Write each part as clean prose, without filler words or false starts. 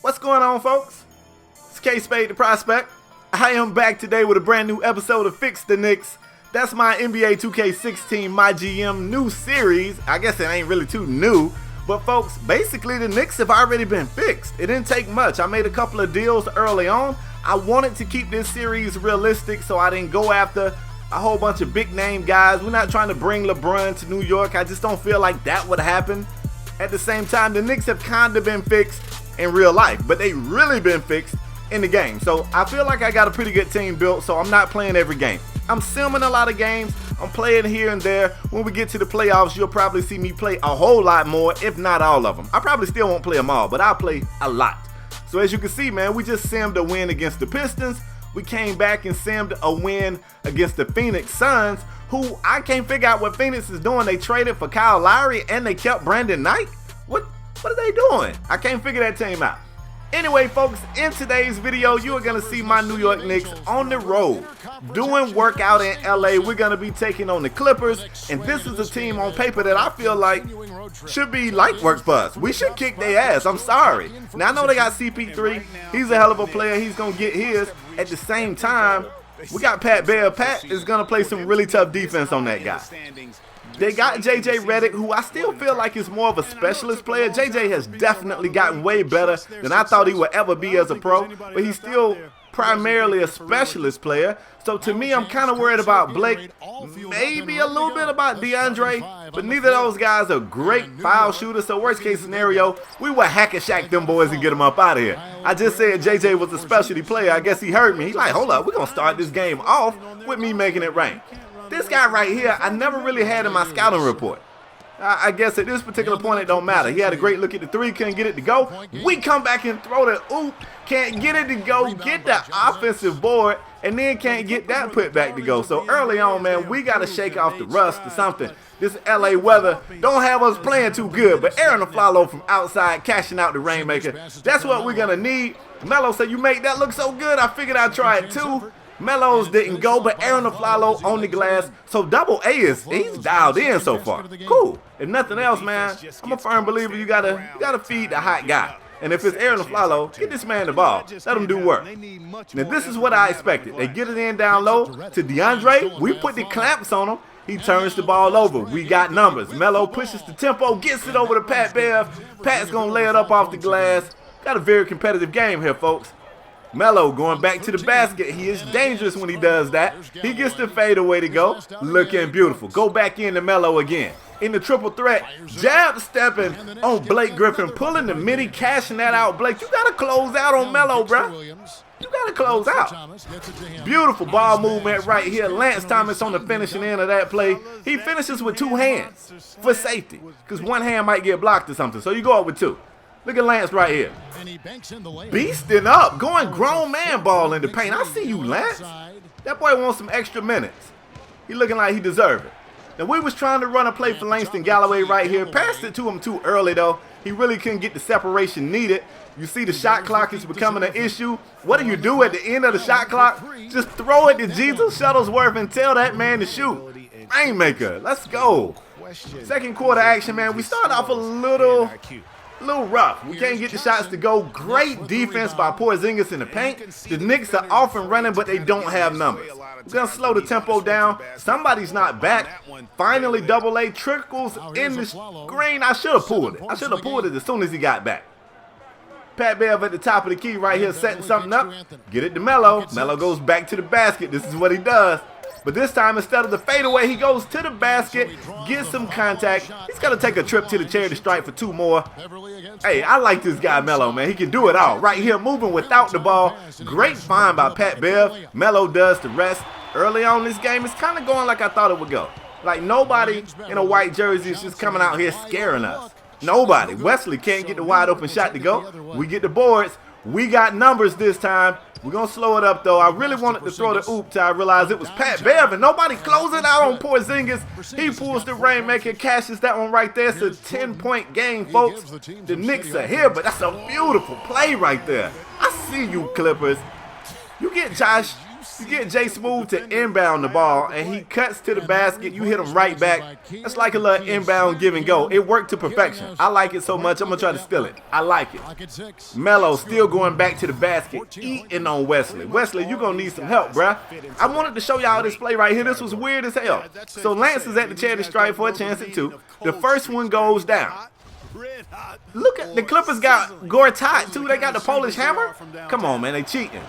What's going on, folks? It's KspadeTheProspect. I am back today with a brand new episode of Fix the Knicks. That's my NBA 2K16 MyGM new series. I guess it ain't really too new, but folks, basically the Knicks have already been fixed. It didn't take much. I made a couple of deals early on. I wanted to keep this series realistic, so I didn't go after a whole bunch of big name guys. We're not trying to bring LeBron to New York. I just don't feel like that would happen. At the same time, the Knicks have kind of been fixed in real life, but they really been fixed in the game. So I feel like I got a pretty good team built, so I'm not playing every game. I'm simming a lot of games. I'm playing here and there. When we get to the playoffs, you'll probably see me play a whole lot more, if not all of them. I probably still won't play them all, but I'll play a lot. So as you can see, man, we just simmed a win against the Pistons. We came back and simmed a win against the Phoenix Suns, who I can't figure out what Phoenix is doing. They traded for Kyle Lowry and they kept Brandon Knight. What are they doing? I can't figure that team out. Anyway, folks, in today's video, you are going to see my New York Knicks on the road doing workout in LA. We're going to be taking on the Clippers, and this is a team on paper that I feel like should be light work for us. We should kick their ass. I'm sorry. Now, I know they got CP3. He's a hell of a player. He's going to get his. At the same time, we got Pat Bear. Pat is going to play some really tough defense on that guy. They got JJ Redick, who I still feel like is more of a specialist player. JJ has definitely gotten way better than I thought he would ever be as a pro, but he's still primarily a specialist player. So to me, I'm kind of worried about Blake, maybe a little bit about DeAndre, but neither of those guys are great foul shooters. So worst case scenario, we will hack and shack them boys and get them up out of here. I just said JJ was a specialty player. I guess he heard me. He's like, hold up, we're going to start this game off with me making it rain. This guy right here, I never really had in my scouting report. I guess at this particular point, it don't matter. He had a great look at the three, couldn't get it to go. We come back and throw the oop, can't get it to go, get the offensive board, and then can't get that put back to go. So early on, man, we got to shake off the rust or something. This LA weather don't have us playing too good, but Aaron Aflalo from outside cashing out the Rainmaker. That's what we're going to need. Melo said, you made that look so good, I figured I'd try it too. Melos didn't go, but Aaron Aflalo on the glass. So Double A he's dialed in so far. Cool. If nothing else, man, I'm a firm believer you gotta feed the hot guy. And if it's Aaron Aflalo, get this man the ball. Let him do work. Now this is what I expected. They get it in down low to DeAndre. We put the clamps on him. He turns the ball over. We got numbers. Melo pushes the tempo, gets it over to Pat Bev. Pat's gonna lay it up off the glass. Got a very competitive game here, folks. Melo going back to the basket. He is dangerous when he does that. He gets the fadeaway to go. Looking beautiful. Go back into Melo again. In the triple threat. Jab stepping on Blake Griffin. Pulling the midi, cashing that out. Blake, you got to close out on Melo, bro. You got to close out. Beautiful ball movement right here. Lance Thomas on the finishing end of that play. He finishes with two hands for safety because one hand might get blocked or something. So you go up with two. Look at Lance right here. Beasting up, going grown man ball in the paint. I see you, Lance. That boy wants some extra minutes. He looking like he deserves it. Now, we was trying to run a play for Langston Galloway right here. Passed it to him too early, though. He really couldn't get the separation needed. You see the shot clock is becoming an issue. What do you do at the end of the shot clock? Just throw it to Jesus Shuttlesworth and tell that man to shoot. Rainmaker, let's go. Second quarter action, man. We started off a little rough. We can't get the shots to go. Great defense by Porzingis in the paint. The Knicks are off and running, but they don't have numbers. We're going to slow the tempo down. Somebody's not back. Finally, Double A trickles in the screen. I should have pulled it. I should have pulled it as soon as he got back. Pat Bev at the top of the key right here setting something up. Get it to Melo. Melo goes back to the basket. This is what he does. But this time, instead of the fadeaway, he goes to the basket, gets some contact. He's going to take a trip to the charity stripe for two more. Hey, I like this guy, Melo, man. He can do it all. Right here, moving without the ball. Great find by Pat Bev. Melo does the rest. Early on in this game, it's kind of going like I thought it would go. Like nobody in a white jersey is just coming out here scaring us. Nobody. Wesley can't get the wide open shot to go. We get the boards. We got numbers this time. We're going to slow it up, though. I really wanted to throw the oop till I realized it was Pat Bev, and nobody closing out on Porzingis. He pulls the Rainmaker, cashes that one right there. It's a 10-point game, folks. The Knicks are here, but that's a beautiful play right there. I see you, Clippers. You get Josh You get Jay Smooth to inbound the ball, and he cuts to the basket. You hit him right back. It's like a little inbound give and go. It worked to perfection. I like it so much, I'm going to try to steal it. I like it. Melo still going back to the basket, eating on Wesley. Wesley, you're going to need some help, bruh. I wanted to show y'all this play right here. This was weird as hell. So Lance is at the charity stripe for a chance at 2. The first one goes down. Look at the Clippers got Gortat too. They got the Polish hammer. Come on, man, they cheating.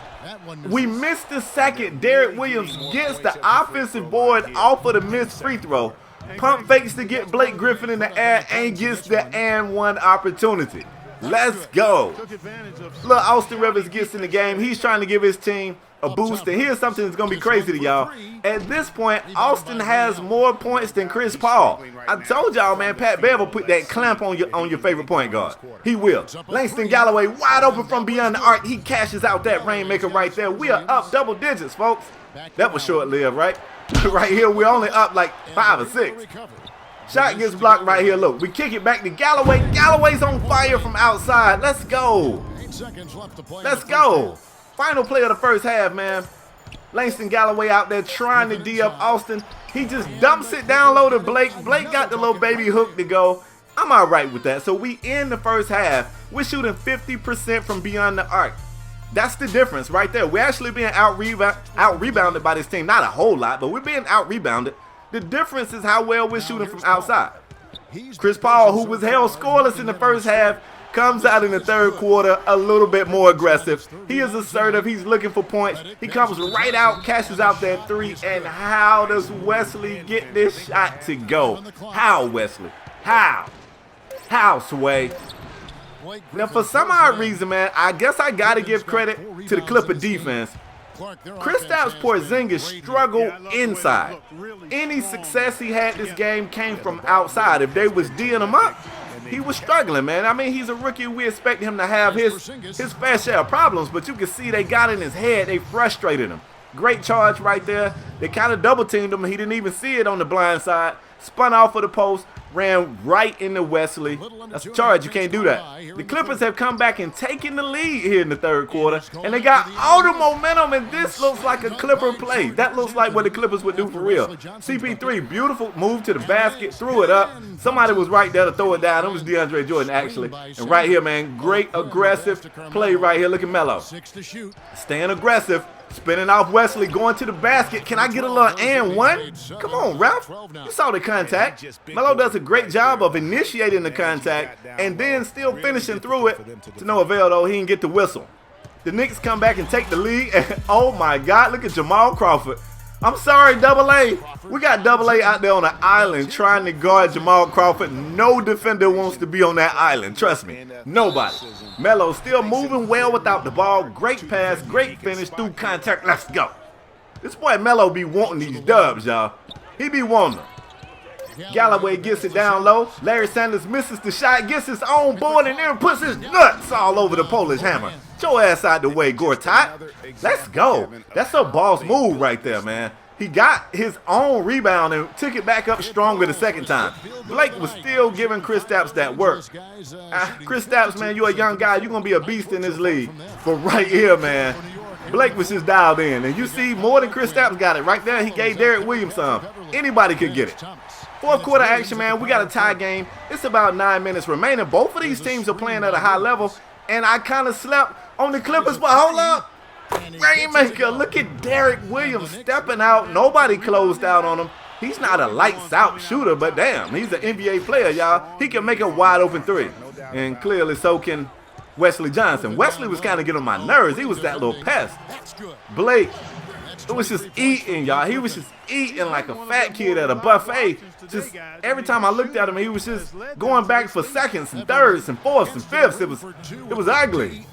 We missed the second. Derek Williams gets the offensive board off of the missed free throw. Pump fakes to get Blake Griffin in the air and gets the and one opportunity. Let's go. Look, Austin Rivers gets in the game. He's trying to give his team a boost, and here's something that's going to be crazy to y'all. At this point, Austin has more points than Chris Paul. I told y'all, man, Pat Bev will put that clamp on your favorite point guard. He will. Langston Galloway wide open from beyond the arc. He cashes out that rainmaker right there. We are up double digits, folks. That was short-lived, right? Right here, we're only up like 5 or 6. Shot gets blocked right here. Look, we kick it back to Galloway. Galloway's on fire from outside. Let's go. Let's go. Final play of the first half, man. Langston Galloway out there trying to D up Austin. He just dumps it down low to Blake. Blake got the little baby hook to go. I'm all right with that. So we end the first half. We're shooting 50% from beyond the arc. That's the difference right there. We're actually being out-rebounded by this team. Not a whole lot, but we're being out-rebounded. The difference is how well we're shooting from outside. Chris Paul, who was held scoreless in the first half, comes out in the third quarter a little bit more aggressive. He is assertive. He's looking for points. He comes right out, cashes out that 3. And how does Wesley get this shot to go? How, Wesley? How? How, Sway? Now, for some odd reason, man, I guess I got to give credit to the Clipper defense. Kristaps Porzingis struggled inside. Any success he had this game came from outside. If they was D'ing him up, he was struggling, man. I mean, he's a rookie. We expect him to have his fair share of problems, but you can see they got in his head. They frustrated him. Great charge right there. They kind of double-teamed him. He didn't even see it on the blind side. Spun off of the post, ran right into Wesley. That's a charge. You can't do that. The Clippers have come back and taken the lead here in the third quarter, and they got all the momentum, and this looks like a Clipper play. That looks like what the Clippers would do for real. CP3, beautiful move to the basket, threw it up. Somebody was right there to throw it down. It was DeAndre Jordan, actually. And right here, man, great aggressive play right here. Look at Melo. Staying aggressive. Spinning off Wesley, going to the basket. Can I get a little and one? Come on, ref. You saw the contact. Melo does a great job of initiating the contact and then still finishing through it. To no avail, though. He didn't get the whistle. The Knicks come back and take the lead. And oh, my God, look at Jamal Crawford. I'm sorry, Double A. We got Double A out there on an island trying to guard Jamal Crawford. No defender wants to be on that island. Trust me. Nobody. Melo still moving well without the ball. Great pass, great finish through contact. Let's go. This boy Melo be wanting these dubs, y'all. He be wanting them. Galloway gets it down low. Larry Sanders misses the shot, gets his own board, and then puts his nuts all over the Polish hammer. Get your ass out the way, Gortat. Let's go. That's a boss move right there, man. He got his own rebound and took it back up stronger the second time. Blake was still giving Kristaps that work. Kristaps, man, you're a young guy. You're going to be a beast in this league. But right here, man, Blake was just dialed in. And you see more than Kristaps got it. Right there, he gave Derek Williams some. Anybody could get it. Fourth quarter action, man. We got a tie game. It's about 9 minutes remaining. Both of these teams are playing at a high level. And I kind of slept on the Clippers, but hold up. Rainmaker, look at Derek Williams stepping out. Nobody closed out on him. He's not a lights out shooter, but damn, he's an NBA player, y'all. He can make a wide open 3. And clearly so can Wesley Johnson. Wesley was kind of getting on my nerves. He was that little pest. Blake, it was just eating, y'all. He was just eating like a fat kid at a buffet. Just every time I looked at him, he was just going back for seconds and thirds and fourths and fifths. It was ugly.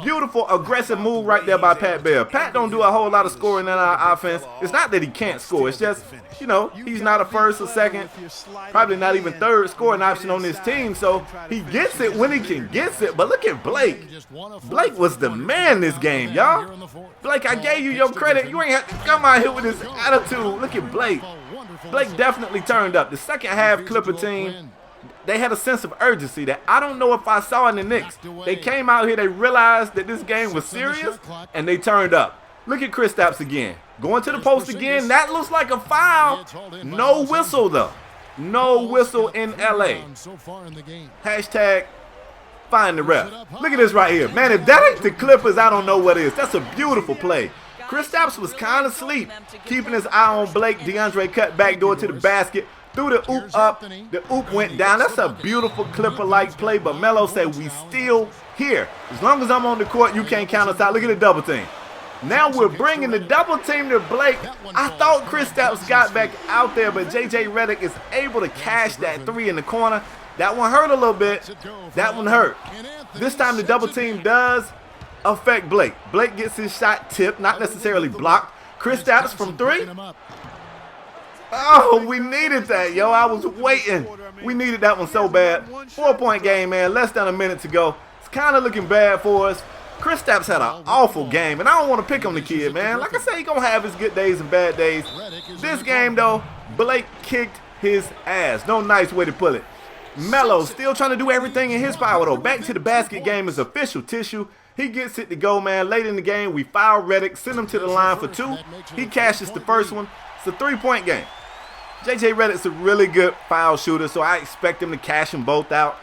Beautiful, aggressive move right there by Pat Bev. Pat don't do a whole lot of scoring in our offense. It's not that he can't score. It's just, you know, he's not a first or second, probably not even third scoring option on this team. So he gets it when he can get it. But look at Blake. Blake was the man this game, y'all. Blake, I gave you your credit. You ain't have to come out here with this attitude. Look at Blake. Blake definitely turned up. The second half Clipper team, they had a sense of urgency that I don't know if I saw in the Knicks. They came out here, they realized that this game was serious, and they turned up. Look at Kristaps again. Going to the post again. That looks like a foul. No whistle, though. No whistle in LA. Hashtag find the ref. Look at this right here. Man, if that ain't the Clippers, I don't know what is. That's a beautiful play. Kristaps was kind of asleep, keeping his eye on Blake. DeAndre cut backdoor to the basket. Threw the oop up. The oop went down. That's a beautiful Clipper-like play, but Melo said we still here. As long as I'm on the court, you can't count us out. Look at the double team. Now we're bringing the double team to Blake. I thought Kristaps got back out there, but J.J. Redick is able to cash that three in the corner. That one hurt a little bit. That one hurt. This time the double team does affect Blake. Blake gets his shot tipped, not necessarily blocked. Kristaps from three. Oh, we needed that, yo. I was waiting. We needed that one so bad. 4-point game, man. Less than a minute to go. It's kind of looking bad for us. Kristaps had an awful game, and I don't want to pick on the kid, man. Like I say, he's going to have his good days and bad days. This game, though, Blake kicked his ass. No nice way to put it. Melo still trying to do everything in his power, though. Back to the basket game is official tissue. He gets it to go, man. Late in the game, we foul Redick, send him to the line for two. He cashes the first one. It's a 3-point game. J.J. Redick's a really good foul shooter, so I expect him to cash them both out.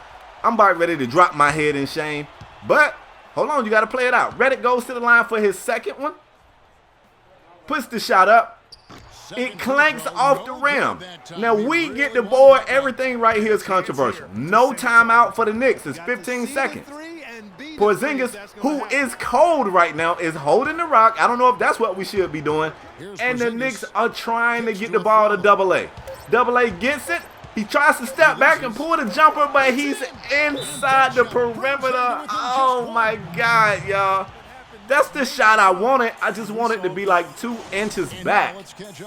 I'm about ready to drop my head in shame. But, hold on, you got to play it out. Redick goes to the line for his second one. Puts the shot up. It clanks off the rim. Now, we get the board. Everything right here is controversial. No timeout for the Knicks. It's 15 seconds. Porzingis, who is cold right now, is holding the rock. I don't know if that's what we should be doing. And the Knicks are trying to get the ball to Double A. Double A gets it. He tries to step back and pull the jumper, but he's inside the perimeter. Oh, my God, y'all. That's the shot I wanted. I just want it to be like 2 inches back.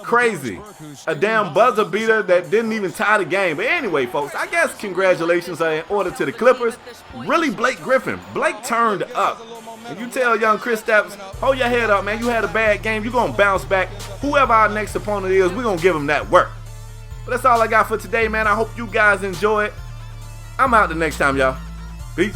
Crazy. A damn buzzer beater that didn't even tie the game. But anyway, folks, I guess congratulations are in order to the Clippers. Really, Blake Griffin. Blake turned up. And you tell young Kristaps, hold your head up, man. You had a bad game. You're going to bounce back. Whoever our next opponent is, we're going to give him that work. But that's all I got for today, man. I hope you guys enjoy it. I'm out the next time, y'all. Peace.